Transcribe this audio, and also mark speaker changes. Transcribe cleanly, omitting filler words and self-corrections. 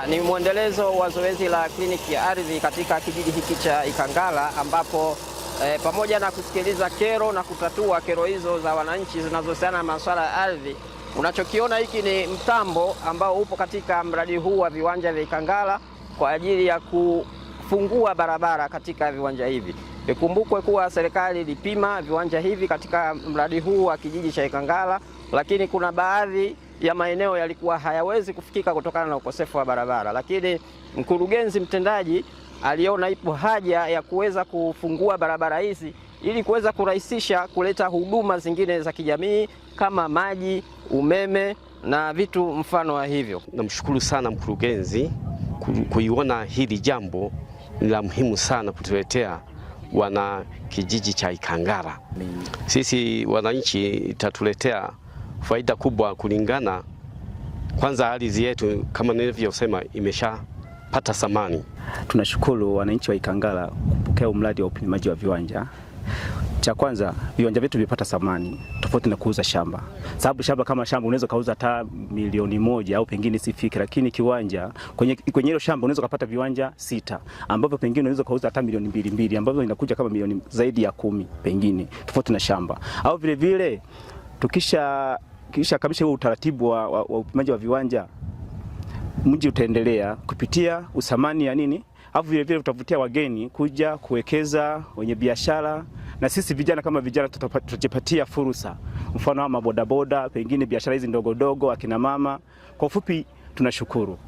Speaker 1: Ni mwendelezo wa zoezi la kliniki ya ardhi katika kijiji hiki cha Ikangala, ambapo pamoja na kusikiliza kero na kutatua kero hizo za wananchi zinazohusiana na masuala ya ardhi, unachokiona hiki ni mtambo ambao upo katika mradi huu wa viwanja vya Ikangala kwa ajili ya kufungua barabara katika viwanja hivi. Ikumbukwe kuwa serikali ilipima viwanja hivi katika mradi huu wa kijiji cha Ikangala, lakini kuna baadhi ya maeneo yalikuwa hayawezi kufikika kutokana na ukosefu wa barabara, lakini mkurugenzi mtendaji aliona ipo haja ya kuweza kufungua barabara hizi ili kuweza kurahisisha kuleta huduma zingine za kijamii kama maji, umeme na vitu mfano wa hivyo.
Speaker 2: Namshukuru sana mkurugenzi kuiona hili jambo ni la muhimu sana kutuletea wana kijiji cha Ikangala. Sisi wananchi itatuletea faida kubwa kulingana, kwanza ardhi yetu kama nilivyosema imeshapata thamani.
Speaker 3: Tunashukuru wananchi wa Ikangala kupokea mradi wa upimaji wa viwanja. Cha kwanza, viwanja vyetu vipata thamani tofauti na kuuza shamba. Sababu shamba kama shamba unaweza kauza hata milioni 1 au pengine sifiki, lakini kiwanja kwenye hilo shamba unaweza kupata viwanja 6 ambavyo pengine unaweza kauza hata milioni 2 ambavyo inakuja kama milioni zaidi ya 10 pengine, tofauti na shamba. Au vile vile kisha kabisa huo utaratibu wa upimaji wa viwanja, mji utaendelea kupitia usamani ya nini, au vile vile utavutia wageni kuja kuwekeza, wenye biashara, na sisi vijana kama vijana tutajipatia fursa, mfano wa bodaboda, pengine biashara hizi ndogo ndogo, akina mama. Kwa ufupi tunashukuru.